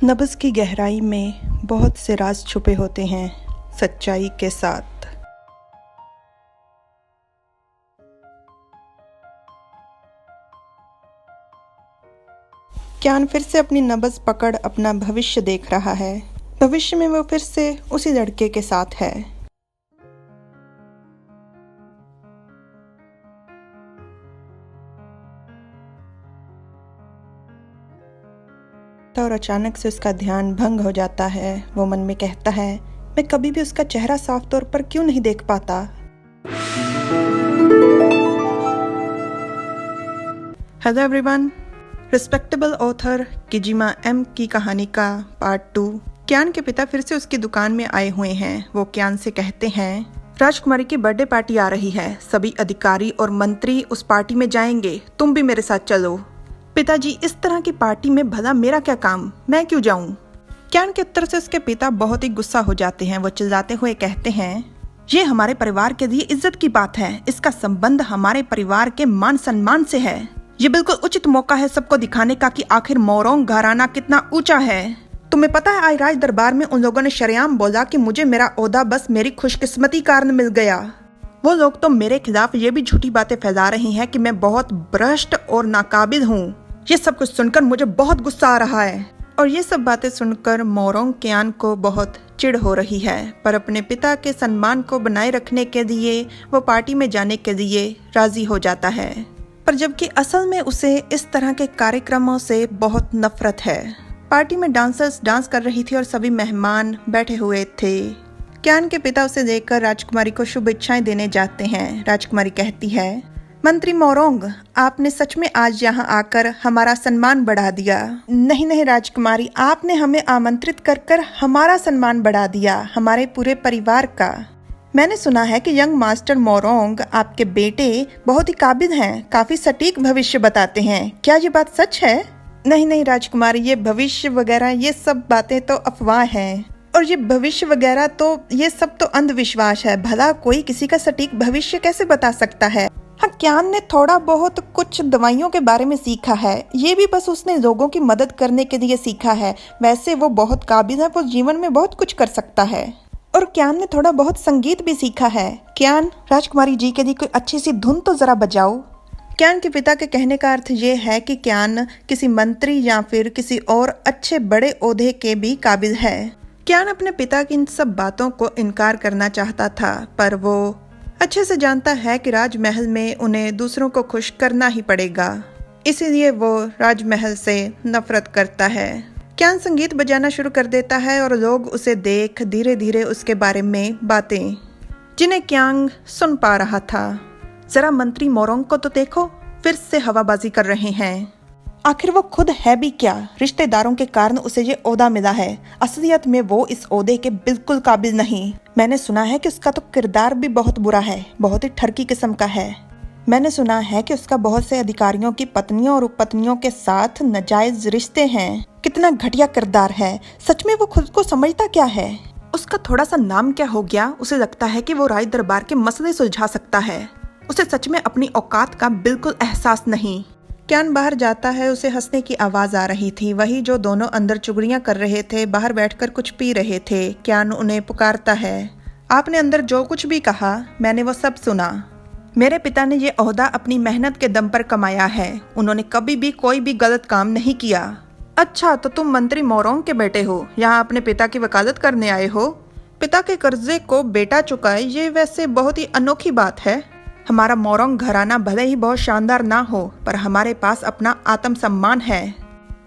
नब्ज़ की गहराई में बहुत से राज छुपे होते हैं सच्चाई के साथ। क्यान फिर से अपनी नब्ज़ पकड़ अपना भविष्य देख रहा है। भविष्य में वो फिर से उसी लड़के के साथ है। और अचानक से उसका ध्यान भंग हो जाता है। वो मन में कहता है, मैं कभी भी उसका चेहरा साफ तौर पर क्यों नहीं देख पाता। Hello everyone, respectable author Kijima M की कहानी का पार्ट 2। क्यान के पिता फिर से उसकी दुकान में आए हुए हैं। वो क्यान से कहते हैं, राजकुमारी की बर्थडे पार्टी आ रही है, सभी अधिकारी और मंत्री उस पार्टी में जाएंगे, तुम भी मेरे साथ चलो। पिताजी, इस तरह की पार्टी में भला मेरा क्या काम, मैं क्यों जाऊं? क्यान के उत्तर से उसके पिता बहुत ही गुस्सा हो जाते हैं। वो चिल्लाते हुए कहते हैं, ये हमारे परिवार के लिए इज्जत की बात है, इसका संबंध हमारे परिवार के मान सम्मान से है। ये बिल्कुल उचित मौका है सबको दिखाने का कि आखिर मोरोंग घराना कितना ऊंचा है। तुम्हें पता है, आज राज दरबार में उन लोगों ने शरेआम बोला कि मुझे मेरा ओहदा बस मेरी खुशकिस्मती कारण मिल गया। वो लोग तो मेरे खिलाफ ये भी झूठी बातें फैला रही हैं कि मैं बहुत भ्रष्ट और नाकाबिल हूँ। ये सब कुछ सुनकर मुझे बहुत गुस्सा आ रहा है। और ये सब बातें सुनकर मोरोंग क्यान को बहुत चिढ़ हो रही है, पर अपने पिता के सम्मान को बनाए रखने के लिए वो पार्टी में जाने के लिए राजी हो जाता है। पर जबकि असल में उसे इस तरह के कार्यक्रमों से बहुत नफरत है। पार्टी में डांसर्स डांस कर रही थी और सभी मेहमान बैठे हुए थे। क्यान के पिता उसे देखकर राजकुमारी को शुभ इच्छाएं देने जाते हैं। राजकुमारी कहती है, मंत्री मोरोंग, आपने सच में आज यहाँ आकर हमारा सम्मान बढ़ा दिया। नहीं नहीं राजकुमारी, आपने हमें आमंत्रित कर कर हमारा सम्मान बढ़ा दिया, हमारे पूरे परिवार का। मैंने सुना है कि यंग मास्टर मोरोंग, आपके बेटे बहुत ही काबिल हैं, काफी सटीक भविष्य बताते हैं। क्या ये बात सच है? नहीं नहीं राजकुमारी, ये भविष्य वगैरह ये सब बातें तो अफवाह हैं। और ये भविष्य वगैरह तो ये सब तो अंधविश्वास है। भला कोई किसी का सटीक भविष्य कैसे बता सकता है? हाँ, क्यान ने थोड़ा बहुत कुछ दवाइयों के बारे में सीखा है, ये भी बस उसने लोगों की मदद करने के लिए सीखा है। वैसे वो बहुत काबिल है, वो जीवन में बहुत कुछ कर सकता है। और क्यान ने थोड़ा बहुत संगीत भी सीखा है। क्यान, राजकुमारी जी के लिए कोई अच्छी सी धुन तो जरा बजाओ। क्यान के पिता के कहने का अर्थ ये है कि क्यान किसी मंत्री या फिर किसी और अच्छे बड़े ओहदे के भी काबिल है। क्यान अपने पिता की इन सब बातों को इनकार करना चाहता था, पर वो अच्छे से जानता है कि राजमहल में उन्हें दूसरों को खुश करना ही पड़ेगा, इसीलिए वो राजमहल से नफरत करता है। क्यान संगीत बजाना शुरू कर देता है और लोग उसे देख धीरे धीरे उसके बारे में बातें, जिन्हें क्यान सुन पा रहा था। जरा मंत्री मोरोंग को तो देखो, फिर से हवाबाजी कर रहे हैं। आखिर वो खुद है भी क्या? रिश्तेदारों के कारण उसे ये ओहदा मिला है, असलियत में वो इस ओहदे के बिल्कुल काबिल नहीं। मैंने सुना है कि उसका तो किरदार भी बहुत बुरा है, बहुत ही ठरकी किस्म का है। मैंने सुना है कि उसका बहुत से अधिकारियों की पत्नियों और उपपत्नियों के साथ नाजायज रिश्ते हैं। कितना घटिया किरदार है। सच में वो खुद को समझता क्या है? उसका थोड़ा सा नाम क्या हो गया, उसे लगता है कि वो राज दरबार के मसले सुलझा सकता है। उसे सच में अपनी औकात का बिल्कुल एहसास नहीं। क्यान बाहर जाता है, उसे हंसने की आवाज आ रही थी। वही जो दोनों अंदर चुगलियां कर रहे थे, बाहर बैठकर कुछ पी रहे थे। क्यान उन्हें पुकारता है, आपने अंदर जो कुछ भी कहा मैंने वो सब सुना। मेरे पिता ने ये ओहदा अपनी मेहनत के दम पर कमाया है, उन्होंने कभी भी कोई भी गलत काम नहीं किया। अच्छा, तो तुम मंत्री मोरोंग के बेटे हो, यहाँ अपने पिता की वकालत करने आए हो? पिता के कर्जे को बेटा चुकाए, ये वैसे बहुत ही अनोखी बात है। हमारा मोरोंग घराना भले ही बहुत शानदार ना हो, पर हमारे पास अपना आत्मसम्मान है।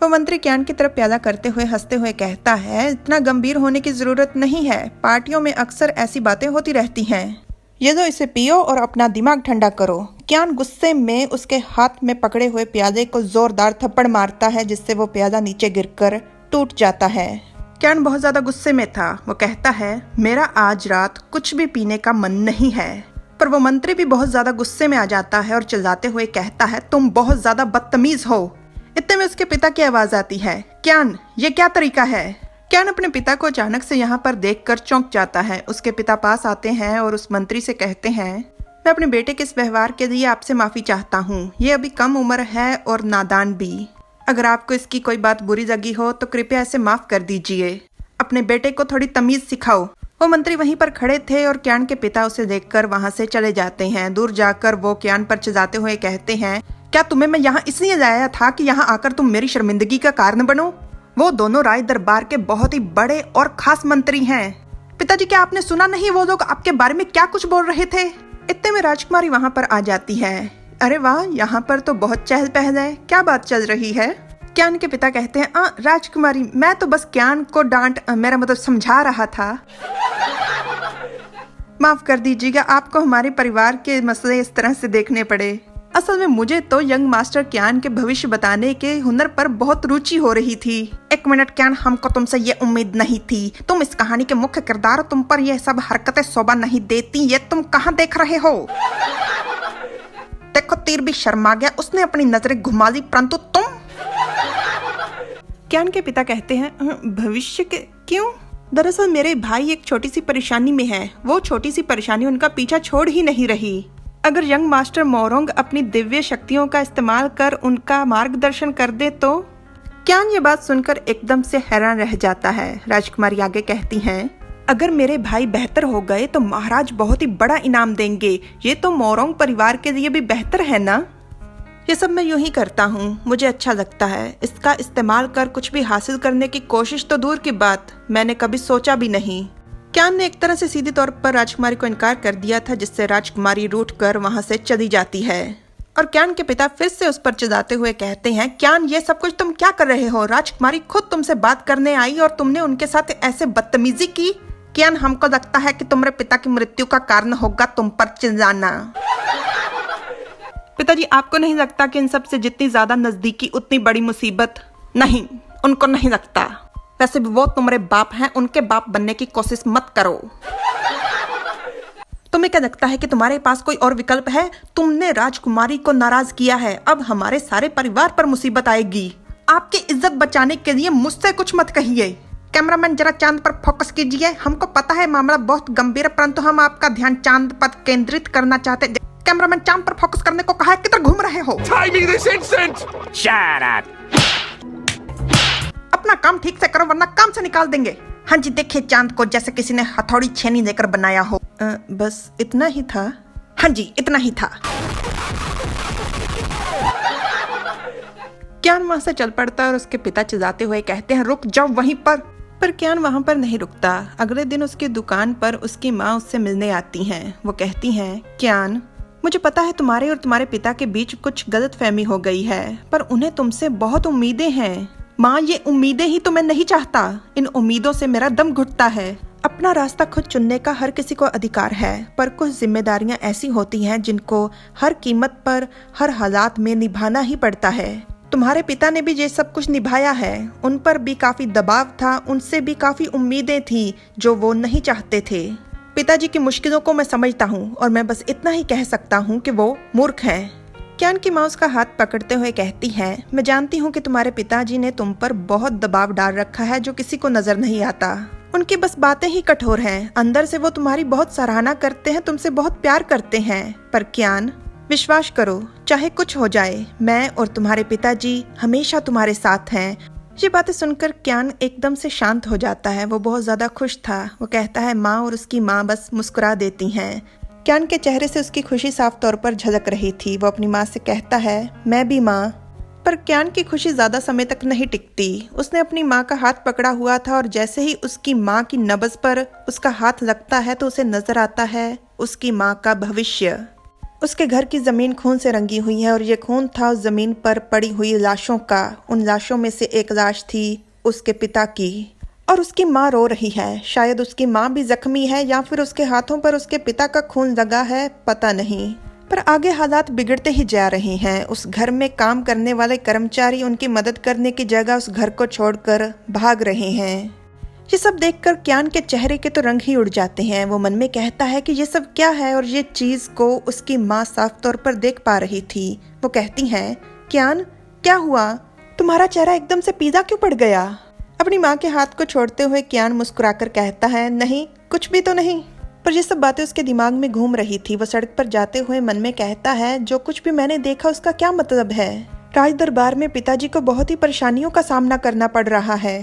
वो मंत्री क्यान की तरफ प्याला करते हुए हंसते हुए कहता है, इतना गंभीर होने की जरूरत नहीं है, पार्टियों में अक्सर ऐसी बातें होती रहती हैं। ये लो, इसे पियो और अपना दिमाग ठंडा करो। क्यान गुस्से में उसके हाथ में पकड़े हुए प्याले को जोरदार थप्पड़ मारता है, जिससे वो प्याला नीचे गिरकर टूट जाता है। क्यान बहुत ज्यादा गुस्से में था। वो कहता है, मेरा आज रात कुछ भी पीने का मन नहीं है। पर वो मंत्री भी बहुत ज्यादा गुस्से में आ जाता है और चिल्लाते हुए कहता है, तुम बहुत ज्यादा बदतमीज हो। इतने में उसके पिता की आवाज आती है, क्यान, ये क्या तरीका है? क्यान अपने पिता को अचानक से यहाँ पर देखकर चौंक जाता है। उसके पिता पास आते हैं और उस मंत्री से कहते हैं, मैं अपने बेटे के इस व्यवहार के लिए आपसे माफी चाहता हूँ। ये अभी कम उम्र है और नादान भी। अगर आपको इसकी कोई बात बुरी लगी हो तो कृपया इसे माफ कर दीजिए। अपने बेटे को थोड़ी तमीज सिखाओ। वो मंत्री वहीं पर खड़े थे और क्यान के पिता उसे देखकर वहां से चले जाते हैं। दूर जाकर वो क्यान पर चिल्लाते हुए कहते हैं, क्या तुम्हें मैं यहाँ इसलिए लाया था कि यहाँ आकर तुम मेरी शर्मिंदगी का कारण बनो? वो दोनों राय दरबार के बहुत ही बड़े और खास मंत्री हैं। पिताजी, क्या आपने सुना नहीं वो लोग आपके बारे में क्या कुछ बोल रहे थे? इतने में राजकुमारी वहां पर आ जाती है। अरे वाह, यहाँ पर तो बहुत चहल पहल है, क्या बात चल रही है? क्यान के पिता कहते हैं, राजकुमारी, मैं तो बस क्यान को मेरा मतलब समझा रहा था। माफ कर दीजिएगा, आपको हमारे परिवार के मसले इस तरह से देखने पड़े। असल में मुझे तो यंग मास्टर क्यान के भविष्य बताने के हुनर पर बहुत रुचि हो रही थी। एक मिनट क्यान, हमको तुमसे ये उम्मीद नहीं थी। तुम इस कहानी के मुख्य किरदार, तुम पर ये सब हरकतें शोभा नहीं देती। ये तुम कहाँ देख रहे हो? देखो, तीर भी शर्मा गया, उसने अपनी नजरें घुमा ली, परंतु तुम। क्यान के पिता कहते हैं, भविष्य के क्यों? दरअसल मेरे भाई एक छोटी सी परेशानी में है। वो छोटी सी परेशानी उनका पीछा छोड़ ही नहीं रही। अगर यंग मास्टर मोरोंग अपनी दिव्य शक्तियों का इस्तेमाल कर उनका मार्गदर्शन कर दे तो। क्यान ये बात सुनकर एकदम से हैरान रह जाता है। राजकुमारी आगे कहती हैं, अगर मेरे भाई बेहतर हो गए तो महाराज बहुत ही बड़ा इनाम देंगे। ये तो मोरोंग परिवार के लिए भी बेहतर है ना? ये सब मैं यूं ही करता हूँ, मुझे अच्छा लगता है। इसका इस्तेमाल कर कुछ भी हासिल करने की कोशिश तो दूर की बात, मैंने कभी सोचा भी नहीं। क्यान ने एक तरह से सीधे तौर पर राजकुमारी को इनकार कर दिया था, जिससे राजकुमारी रूठकर वहां से चली जाती है। और क्यान के पिता फिर से उस पर चिल्लाते हुए कहते हैं, क्यान, ये सब कुछ तुम क्या कर रहे हो? राजकुमारी खुद तुमसे बात करने आई और तुमने उनके साथ ऐसे बदतमीजी की। क्यान, हमको लगता है कि तुम्हारे पिता की मृत्यु का कारण होगा तुम पर चिल्लाना। पिताजी, आपको नहीं लगता कि इन सब से जितनी ज्यादा नजदीकी उतनी बड़ी मुसीबत? नहीं, उनको नहीं लगता। वैसे भी वो तुम्हारे बाप हैं, उनके बाप बनने की कोशिश मत करो। तुम्हें क्या लगता है कि तुम्हारे पास कोई और विकल्प है? तुमने राजकुमारी को नाराज किया है, अब हमारे सारे परिवार पर मुसीबत आएगी। आपकी इज्जत बचाने के लिए मुझसे कुछ मत कहिए। कैमरामैन, जरा चांद पर फोकस कीजिए। हमको पता है मामला बहुत गंभीर है, परंतु हम आपका ध्यान चांद पर केंद्रित करना चाहते। कैमरामैन, चांद पर फोकस करने को कहा है, किधर घूम रहे हो? Timing this instant! Shut up! अपना काम ठीक से करो वरना काम से निकाल देंगे। हाँ जी, देखिए चांद को जैसे किसी ने हथौड़ी छेनी लेकर बनाया हो। बस इतना ही था? हाँ जी, इतना ही था। क्यान वहां से चल पड़ता है और उसके पिता चिल्लाते हुए कहते हैं, रुक जाओ वहीं पर क्यान वहां पर नहीं रुकता। अगले दिन उसकी दुकान पर उसकी माँ उससे मिलने आती हैं। वो कहती हैं, क्यान, मुझे पता है तुम्हारे और तुम्हारे पिता के बीच कुछ गलतफहमी हो गई है, पर उन्हें तुमसे बहुत उम्मीदें हैं। माँ, ये उम्मीदें ही तो मैं नहीं चाहता। इन उम्मीदों से मेरा दम घुटता है। अपना रास्ता खुद चुनने का हर किसी को अधिकार है, पर कुछ जिम्मेदारियां ऐसी होती हैं जिनको हर कीमत पर हर हालात में निभाना ही पड़ता है। तुम्हारे पिता ने भी ये सब कुछ निभाया है। उन पर भी काफी दबाव था, उनसे भी काफी उम्मीदें थी जो वो नहीं चाहते थे। पिताजी की मुश्किलों को मैं समझता हूँ और मैं बस इतना ही कह सकता हूँ कि वो मूर्ख हैं। क्यान की माँ उसका हाथ पकड़ते हुए कहती है, मैं जानती हूँ कि तुम्हारे पिताजी ने तुम पर बहुत दबाव डाल रखा है जो किसी को नजर नहीं आता। उनकी बस बातें ही कठोर हैं, अंदर से वो तुम्हारी बहुत सराहना करते हैं, तुमसे बहुत प्यार करते हैं। पर क्यान, विश्वास करो, चाहे कुछ हो जाए, मैं और तुम्हारे पिताजी हमेशा तुम्हारे साथ हैं। ये बातें सुनकर क्यान एकदम से शांत हो जाता है। वो बहुत ज्यादा खुश था। वो कहता है, माँ और उसकी माँ बस मुस्कुरा देती हैं। क्यान के चेहरे से उसकी खुशी साफ तौर पर झलक रही थी। वो अपनी माँ से कहता है, मैं भी माँ। पर क्यान की खुशी ज्यादा समय तक नहीं टिकती। उसने अपनी माँ का हाथ पकड़ा हुआ था और जैसे ही उसकी माँ की नब्ज पर उसका हाथ लगता है तो उसे नजर आता है उसकी माँ का भविष्य। उसके घर की जमीन खून से रंगी हुई है और ये खून था उस जमीन पर पड़ी हुई लाशों का। उन लाशों में से एक लाश थी उसके पिता की और उसकी माँ रो रही है। शायद उसकी माँ भी जख्मी है या फिर उसके हाथों पर उसके पिता का खून लगा है, पता नहीं। पर आगे हालात बिगड़ते ही जा रहे हैं। उस घर में काम करने वाले कर्मचारी उनकी मदद करने की जगह उस घर को छोड़कर भाग रहे हैं। ये सब देखकर क्यान के चेहरे के तो रंग ही उड़ जाते हैं। वो मन में कहता है कि ये सब क्या है और ये चीज को उसकी माँ साफ तौर पर देख पा रही थी। वो कहती हैं, क्यान, क्या हुआ? तुम्हारा चेहरा एकदम से पीला क्यों पड़ गया? अपनी माँ के हाथ को छोड़ते हुए क्यान मुस्कुराकर कहता है, नहीं, कुछ भी तो नहीं। पर ये सब बातें उसके दिमाग में घूम रही थी। वो सड़क पर जाते हुए मन में कहता है, जो कुछ भी मैंने देखा उसका क्या मतलब है? राज दरबार में पिताजी को बहुत ही परेशानियों का सामना करना पड़ रहा है।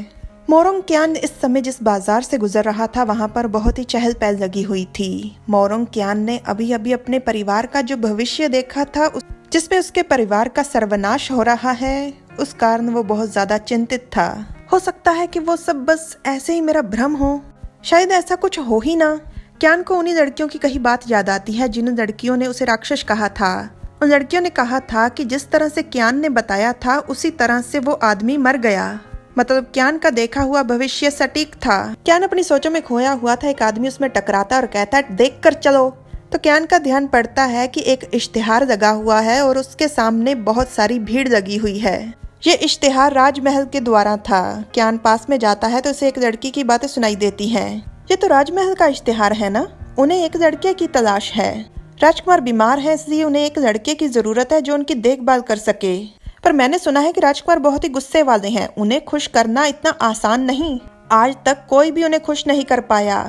मोरोंग क्यान इस समय जिस बाजार से गुजर रहा था वहां पर बहुत ही चहल पहल लगी हुई थी। मोरोंग क्यान ने अभी अभी अपने परिवार का जो भविष्य देखा था, जिसमें उसके परिवार का सर्वनाश हो रहा है, उस कारण वो बहुत ज्यादा चिंतित था। हो सकता है कि वो सब बस ऐसे ही मेरा भ्रम हो, शायद ऐसा कुछ हो ही ना। क्यान को उन्हीं लड़कियों की कही बात याद आती है जिन लड़कियों ने उसे राक्षस कहा था। उन लड़कियों ने कहा था कि जिस तरह से क्यान ने बताया था उसी तरह से वो आदमी मर गया। मतलब क्यान का देखा हुआ भविष्य सटीक था। क्यान अपनी सोचों में खोया हुआ था। एक आदमी उसमें टकराता और कहता है, देख कर चलो। तो क्यान का ध्यान पड़ता है कि एक इश्तिहार लगा हुआ है और उसके सामने बहुत सारी भीड़ लगी हुई है। ये इश्तिहार राजमहल के द्वारा था। क्यान पास में जाता है तो उसे एक लड़की की बातें सुनाई देती हैं। ये तो राजमहल का इश्तिहार है ना, उन्हें एक लड़के की तलाश है। राजकुमार बीमार है, इसलिए उन्हें एक लड़के की जरूरत है जो उनकी देखभाल कर सके। पर मैंने सुना है कि राजकुमार बहुत ही गुस्से वाले हैं, उन्हें खुश करना इतना आसान नहीं। आज तक कोई भी उन्हें खुश नहीं कर पाया,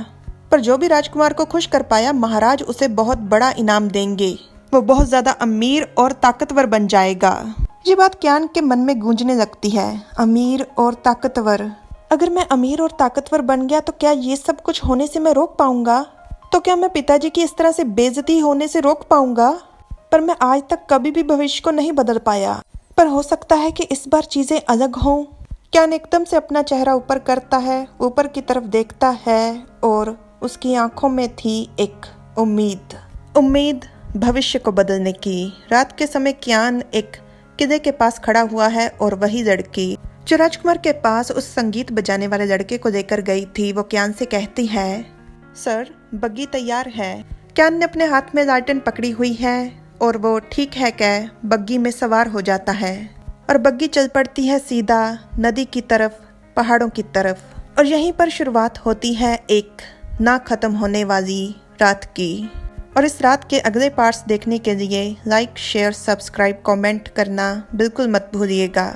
पर जो भी राजकुमार को खुश कर पाया महाराज उसे बहुत बड़ा इनाम देंगे। वो बहुत ज्यादा अमीर और ताकतवर बन जाएगा। ये बात क्यान के मन में गूंजने लगती है। अमीर और ताकतवर, अगर मैं अमीर और ताकतवर बन गया तो क्या ये सब कुछ होने से मैं रोक पाऊंगा? तो क्या मैं पिताजी की इस तरह से बेइज्जती होने से रोक पाऊंगा? पर मैं आज तक कभी भी भविष्य को नहीं बदल पाया, पर हो सकता है कि इस बार चीजें अलग हों। क्यान एकदम से अपना चेहरा ऊपर करता है, ऊपर की तरफ देखता है और उसकी आंखों में थी एक उम्मीद भविष्य को बदलने की। रात के समय क्यान एक किले के पास खड़ा हुआ है और वही लड़की जो राजकुमार के पास उस संगीत बजाने वाले लड़के को लेकर गई थी, वो क्यान से कहती है, सर बग्गी तैयार है। क्यान ने अपने हाथ में लालटेन पकड़ी हुई है और वो ठीक है कह बग्गी में सवार हो जाता है और बग्गी चल पड़ती है सीधा नदी की तरफ, पहाड़ों की तरफ। और यहीं पर शुरुआत होती है एक ना खत्म होने वाली रात की। और इस रात के अगले पार्ट्स देखने के लिए लाइक, शेयर, सब्सक्राइब, कमेंट करना बिल्कुल मत भूलिएगा।